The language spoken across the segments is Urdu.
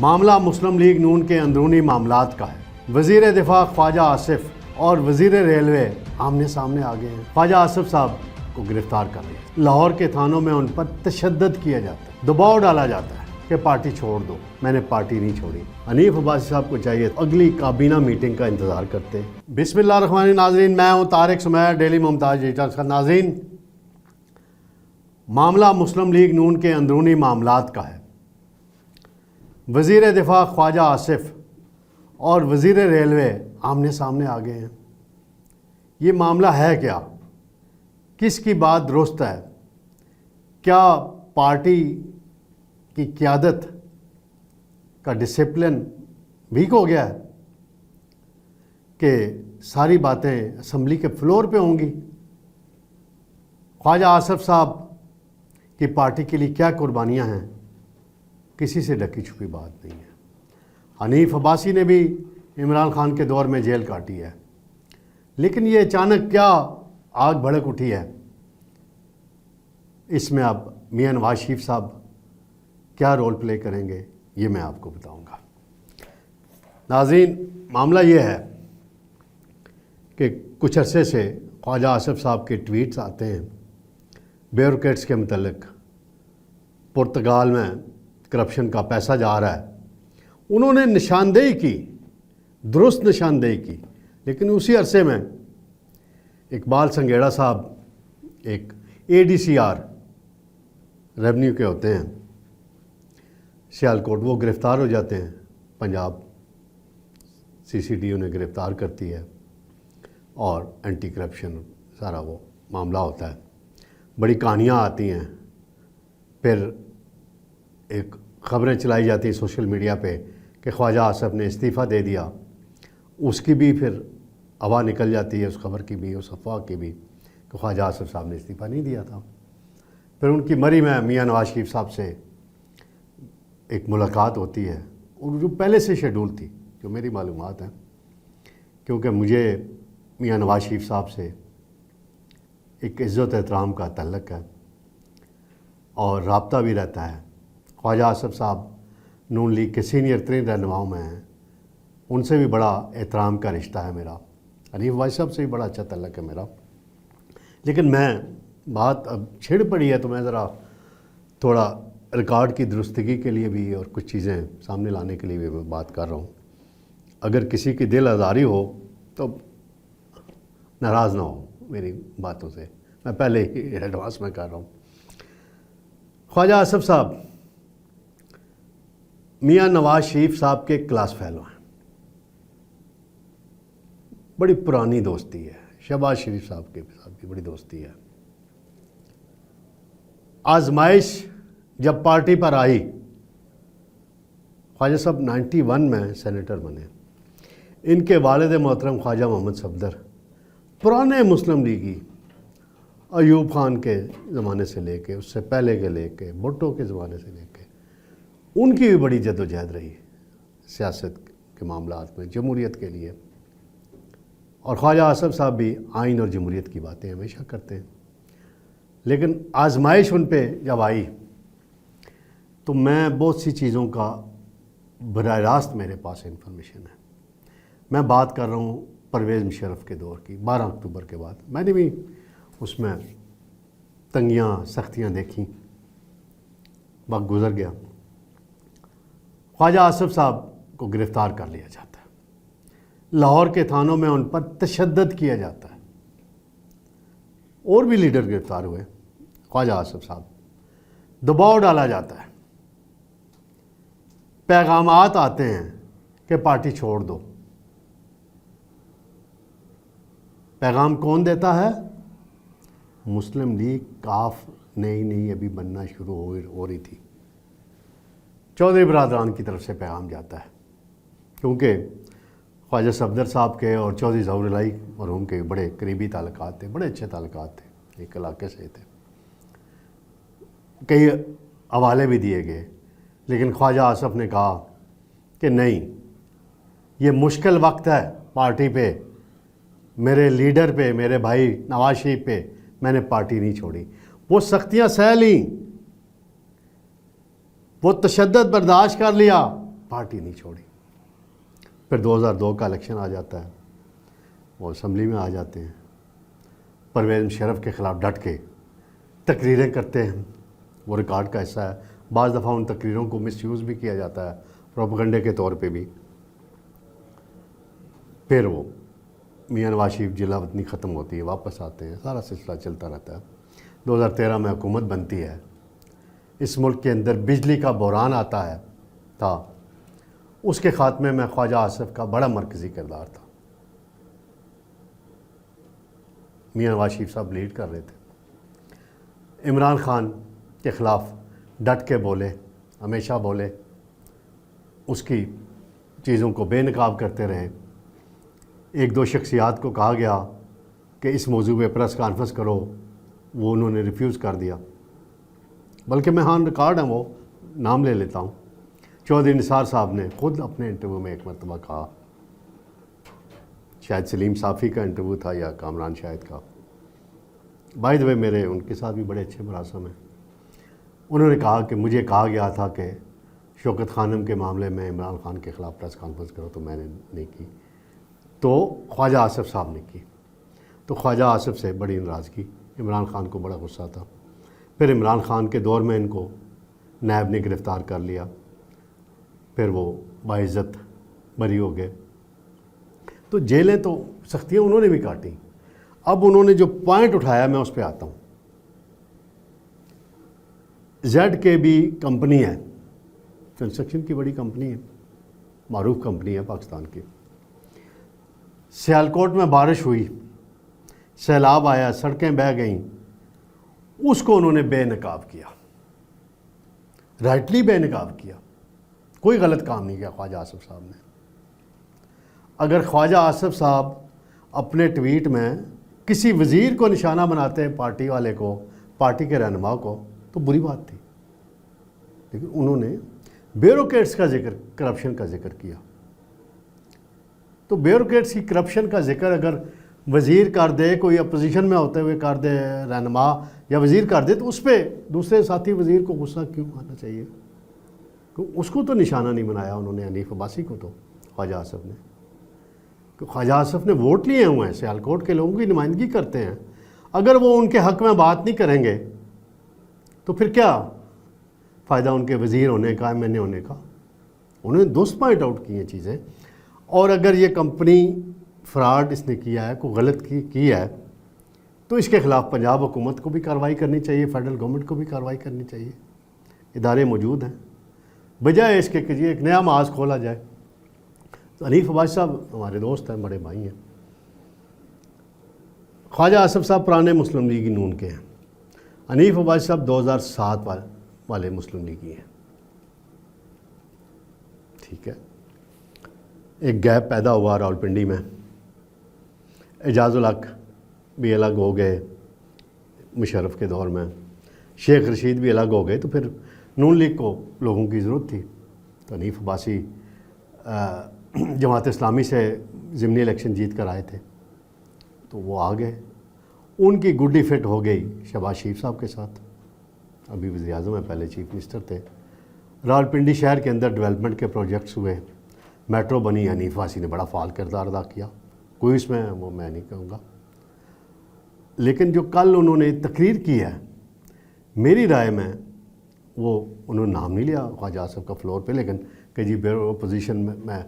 معاملہ مسلم لیگ نون کے اندرونی معاملات کا ہے۔ وزیر دفاع خواجہ آصف اور وزیر ریلوے آمنے سامنے آ گئے ہیں۔ خواجہ آصف صاحب کو گرفتار کر لیا۔ لاہور کے تھانوں میں ان پر تشدد کیا جاتا ہے، دباؤ ڈالا جاتا ہے کہ پارٹی چھوڑ دو۔ میں نے پارٹی نہیں چھوڑی۔ حنیف عباسی صاحب کو چاہیے اگلی کابینہ میٹنگ کا انتظار کرتے۔ بسم اللہ الرحمن الرحیم۔ ناظرین، میں ہوں طارق سمیع، ڈیلی ممتاز ایڈیٹر کا۔ ناظرین، معاملہ مسلم لیگ نون کے اندرونی معاملات کا ہے۔ وزیر دفاع خواجہ آصف اور وزیر ریلوے آمنے سامنے آ گئے ہیں۔ یہ معاملہ ہے کیا؟ کس کی بات درست ہے؟ کیا پارٹی کی قیادت کا ڈسپلن ویک ہو گیا ہے کہ ساری باتیں اسمبلی کے فلور پہ ہوں گی؟ خواجہ آصف صاحب کی پارٹی کے لیے کیا قربانیاں ہیں؟ کسی سے ڈکی چھپی بات نہیں ہے۔ حنیف عباسی نے بھی عمران خان کے دور میں جیل کاٹی ہے، لیکن یہ اچانک کیا آگ بھڑک اٹھی ہے؟ اس میں اب میاں نواز شریف صاحب کیا رول پلے کریں گے، یہ میں آپ کو بتاؤں گا۔ ناظرین، معاملہ یہ ہے کہ کچھ عرصے سے خواجہ آصف صاحب کے ٹویٹس آتے ہیں بیوروکریٹس کے متعلق۔ پرتگال میں کرپشن کا پیسہ جا رہا ہے۔ انہوں نے نشاندہی کی، درست نشاندہی کی، لیکن اسی عرصے میں اقبال سنگیڑا صاحب ایک ADCR ریونیو کے ہوتے ہیں سیالکوٹ، وہ گرفتار ہو جاتے ہیں۔ پنجاب CCD انہیں گرفتار کرتی ہے اور اینٹی کرپشن سارا وہ معاملہ ہوتا ہے۔ بڑی کہانیاں آتی ہیں، پھر ایک خبریں چلائی جاتی ہیں سوشل میڈیا پہ کہ خواجہ آصف نے استعفیٰ دے دیا۔ اس کی بھی پھر ہوا نکل جاتی ہے، اس خبر کی بھی، اس افواہ کی بھی، کہ خواجہ آصف صاحب نے استعفیٰ نہیں دیا تھا۔ پھر ان کی مری میں میاں نواز شریف صاحب سے ایک ملاقات ہوتی ہے، اور جو پہلے سے شیڈول تھی، جو میری معلومات ہیں، کیونکہ مجھے میاں نواز شریف صاحب سے ایک عزت احترام کا تعلق ہے اور رابطہ بھی رہتا ہے۔ خواجہ آصف صاحب نون لیگ کے سینئر ترین رہنماؤں میں ہیں، ان سے بھی بڑا احترام کا رشتہ ہے میرا۔ حنیف عباسی صاحب سے بھی بڑا اچھا تعلق ہے میرا۔ لیکن میں بات اب چھڑ پڑی ہے تو میں ذرا تھوڑا ریکارڈ کی درستگی کے لیے بھی اور کچھ چیزیں سامنے لانے کے لیے بھی میں بات کر رہا ہوں۔ اگر کسی کی دل آزاری ہو تو ناراض نہ ہو میری باتوں سے، میں پہلے ہی ایڈوانس میں کر رہا ہوں۔ خواجہ آصف صاحب میاں نواز شریف صاحب کے کلاس فیلو ہیں، بڑی پرانی دوستی ہے۔ شہباز شریف صاحب کے ساتھ بھی بڑی دوستی ہے۔ آزمائش جب پارٹی پر آئی، خواجہ صاحب 91 میں سینیٹر بنے۔ ان کے والد محترم خواجہ محمد صفدر پرانے مسلم لیگی، ایوب خان کے زمانے سے لے کے، اس سے پہلے کے لے کے، بھٹو کے زمانے سے لے کے، ان کی بھی بڑی جد و جہد رہی سیاست کے معاملات میں، جمہوریت کے لیے۔ اور خواجہ آصف صاحب بھی آئین اور جمہوریت کی باتیں ہمیشہ کرتے ہیں۔ لیکن آزمائش ان پہ جب آئی تو میں بہت سی چیزوں کا براہ راست میرے پاس انفارمیشن ہے۔ میں بات کر رہا ہوں پرویز مشرف کے دور کی، 12 اکتوبر کے بعد۔ میں نے بھی اس میں تنگیاں، سختیاں دیکھیں، وقت گزر گیا۔ خواجہ آصف صاحب کو گرفتار کر لیا جاتا ہے، لاہور کے تھانوں میں ان پر تشدد کیا جاتا ہے، اور بھی لیڈر گرفتار ہوئے۔ خواجہ آصف صاحب دباؤ ڈالا جاتا ہے، پیغامات آتے ہیں کہ پارٹی چھوڑ دو۔ پیغام کون دیتا ہے؟ مسلم لیگ کاف نئی ابھی بننا شروع ہو رہی تھی، چودھری برادران کی طرف سے پیغام جاتا ہے، کیونکہ خواجہ صفدر صاحب کے اور چودھری ظہور الہی مرحوم کے بڑے قریبی تعلقات تھے، بڑے اچھے تعلقات تھے، ایک علاقے سے تھے۔ کئی حوالے بھی دیے گئے، لیکن خواجہ آصف نے کہا کہ نہیں، یہ مشکل وقت ہے پارٹی پہ، میرے لیڈر پہ، میرے بھائی نواز شریف پہ، میں نے پارٹی نہیں چھوڑی۔ وہ سختیاں سہ لیں، وہ تشدد برداشت کر لیا، پارٹی نہیں چھوڑی. پھر 2002 کا الیکشن آ جاتا ہے, وہ اسمبلی میں آ جاتے ہیں, پرویز مشرف کے خلاف ڈٹ کے تقریریں کرتے ہیں. وہ ریکارڈ کا حصہ ہے. بعض دفعہ ان تقریروں کو مس یوز بھی کیا جاتا ہے پروپیگنڈے کے طور پہ بھی. پھر وہ میاں نواز شریف جلا وطنی ختم ہوتی ہے, واپس آتے ہیں, سارا سلسلہ چلتا رہتا ہے. 2013 میں حکومت بنتی ہے. اس ملک کے اندر بجلی کا بحران آتا ہے تھا, اس کے خاتمے میں خواجہ آصف کا بڑا مرکزی کردار تھا. میاں نواز شریف صاحب لیڈ کر رہے تھے. عمران خان کے خلاف ڈٹ کے بولے, ہمیشہ بولے, اس کی چیزوں کو بے نقاب کرتے رہے. ایک دو شخصیات کو کہا گیا کہ اس موضوع پہ پریس کانفرنس کرو, وہ انہوں نے ریفیوز کر دیا. بلکہ میں ریکارڈ ہے, وہ نام لے لیتا ہوں. چودھری نثار صاحب نے خود اپنے انٹرویو میں ایک مرتبہ کہا, شاید سلیم صافی کا انٹرویو تھا یا کامران شاہد کا, بائی دا وے میرے ان کے ساتھ بھی بڑے اچھے مراسم ہیں. انہوں نے کہا کہ مجھے کہا گیا تھا کہ شوکت خانم کے معاملے میں عمران خان کے خلاف پریس کانفرنس کرو, تو میں نے نہیں کی, تو خواجہ آصف صاحب نے کی. تو خواجہ آصف سے بڑی ناراضگی, عمران خان کو بڑا غصہ تھا. پھر عمران خان کے دور میں ان کو نیب نے گرفتار کر لیا. پھر وہ باعزت بری ہو گئے. تو جیلیں تو سختیاں انہوں نے بھی کاٹی. اب انہوں نے جو پوائنٹ اٹھایا میں اس پہ آتا ہوں. زیڈ کے بھی کمپنی ہے, کنسٹرکشن کی بڑی کمپنی ہے, معروف کمپنی ہے پاکستان کی. سیالکوٹ میں بارش ہوئی, سیلاب آیا, سڑکیں بہہ گئیں, اس کو انہوں نے بے نقاب کیا, رائٹلی بے نقاب کیا. کوئی غلط کام نہیں کیا خواجہ آصف صاحب نے. اگر خواجہ آصف صاحب اپنے ٹویٹ میں کسی وزیر کو نشانہ بناتے ہیں, پارٹی والے کو, پارٹی کے رہنما کو, تو بری بات تھی. لیکن انہوں نے بیوروکریٹس کا ذکر, کرپشن کا ذکر کیا. تو بیوروکریٹس کی کرپشن کا ذکر اگر وزیر کر دے, کوئی اپوزیشن میں ہوتے ہوئے کر دے, رہنما یا وزیر کر دے, تو اس پہ دوسرے ساتھی وزیر کو غصہ کیوں آنا چاہیے؟ اس کو تو نشانہ نہیں بنایا انہوں نے, حنیف عباسی کو, تو خواجہ آصف نے. خواجہ آصف نے ووٹ لیے ہوئے ہیں, سیالکوٹ کے لوگوں کی نمائندگی کرتے ہیں. اگر وہ ان کے حق میں بات نہیں کریں گے تو پھر کیا فائدہ ان کے وزیر ہونے کا, ایم این اے ہونے کا؟ انہوں نے دوست پوائنٹ آؤٹ کی ہیں چیزیں. اور اگر یہ کمپنی فراڈ اس نے کیا ہے, کوئی غلط کی ہے, تو اس کے خلاف پنجاب حکومت کو بھی کارروائی کرنی چاہیے, فیڈرل گورنمنٹ کو بھی کارروائی کرنی چاہیے. ادارے موجود ہیں, بجائے اس کے کہ جی ایک نیا محاذ کھولا جائے. تو حنیف عباسی صاحب ہمارے دوست ہیں, بڑے بھائی ہیں. خواجہ آصف صاحب پرانے مسلم لیگ نون کے ہیں. حنیف عباسی صاحب 2007 والے مسلم لیگی ہیں. ٹھیک ہے, ایک گیپ پیدا ہوا راولپنڈی میں. اعجاز الحق بھی الگ ہو گئے مشرف کے دور میں, شیخ رشید بھی الگ ہو گئے, تو پھر نون لیگ کو لوگوں کی ضرورت تھی. تو حنیف عباسی جماعت اسلامی سے ضمنی الیکشن جیت کر آئے تھے, تو وہ آ گئے. ان کی گڈی فٹ ہو گئی شہباز شریف صاحب کے ساتھ, ابھی وزیر اعظم ہیں, پہلے چیف منسٹر تھے. راولپنڈی شہر کے اندر ڈیولپمنٹ کے پروجیکٹس ہوئے, میٹرو بنی, حنیف عباسی نے بڑا فعال کردار ادا کیا. کوئی اس میں وہ میں نہیں کہوں گا. لیکن جو کل انہوں نے تقریر کی ہے, میری رائے میں وہ انہوں نے نام نہیں لیا خواجہ آصف کا فلور پہ, لیکن کہ جی اپوزیشن میں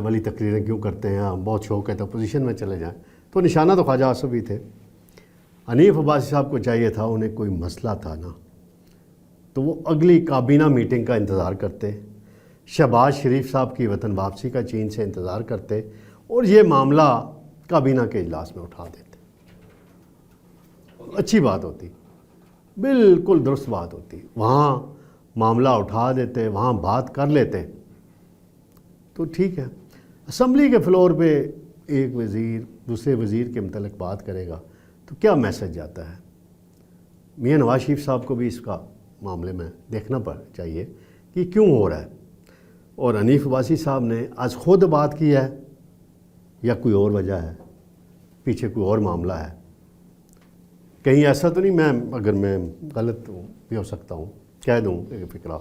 والی تقریریں کیوں کرتے ہیں, بہت شوق ہے تو اپوزیشن میں چلے جائیں. تو نشانہ تو خواجہ آصف ہی تھے. حنیف عباسی صاحب کو چاہیے تھا, انہیں کوئی مسئلہ تھا نا, تو وہ اگلی کابینہ میٹنگ کا انتظار کرتے, شہباز شریف صاحب کی وطن واپسی کا چین سے انتظار کرتے, اور یہ معاملہ کابینہ کے اجلاس میں اٹھا دیتے. اچھی بات ہوتی, بالکل درست بات ہوتی. وہاں معاملہ اٹھا دیتے, وہاں بات کر لیتے, تو ٹھیک ہے. اسمبلی کے فلور پہ ایک وزیر دوسرے وزیر کے متعلق بات کرے گا تو کیا میسج جاتا ہے؟ میاں نواز شریف صاحب کو بھی اس کا معاملے میں دیکھنا چاہیے کہ کیوں ہو رہا ہے. اور حنیف عباسی صاحب نے آج خود بات کی ہے یا کوئی اور وجہ ہے, پیچھے کوئی اور معاملہ ہے؟ کہیں ایسا تو نہیں, میں اگر میں غلط بھی ہو سکتا ہوں, کہہ دوں کہ فکرہ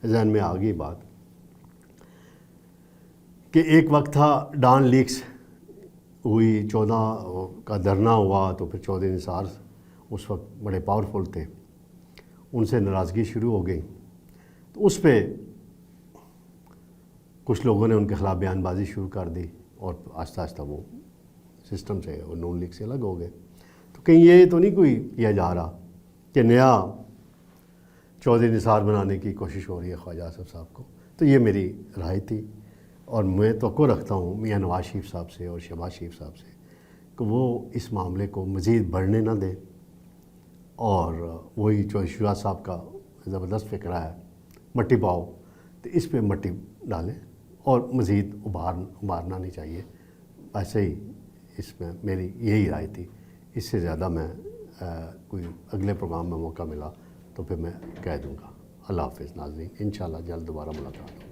ذہن میں آ گئی بات, کہ ایک وقت تھا ڈان لیکس ہوئی، 14 کا دھرنا ہوا، تو پھر چودھری نثار اس وقت بڑے پاورفل تھے، ان سے ناراضگی شروع ہو گئی، تو اس پہ کچھ لوگوں نے ان کے خلاف بیان بازی شروع کر دی، اور آہستہ آہستہ وہ سسٹم سے اور نون لیگ سے الگ ہو گئے۔ تو کہیں یہ تو نہیں کوئی کیا جا رہا کہ نیا چودھری نثار بنانے کی کوشش ہو رہی ہے خواجہ آصف صاحب کو؟ تو یہ میری رائے تھی، اور میں توقع رکھتا ہوں میاں نواز شریف صاحب سے اور شہباز شریف صاحب سے کہ وہ اس معاملے کو مزید بڑھنے نہ دیں، اور وہی چودھری شجاعت صاحب کا زبردست فکرہ ہے مٹی پاؤ، تو اس پہ مٹی ڈالیں اور مزید ابھارنا نہیں چاہیے۔ ایسے ہی اس میں میری یہی رائے تھی، اس سے زیادہ میں کوئی اگلے پروگرام میں موقع ملا تو پھر میں کہہ دوں گا۔ اللہ حافظ ناظرین، انشاءاللہ جلد دوبارہ ملاقات ہو۔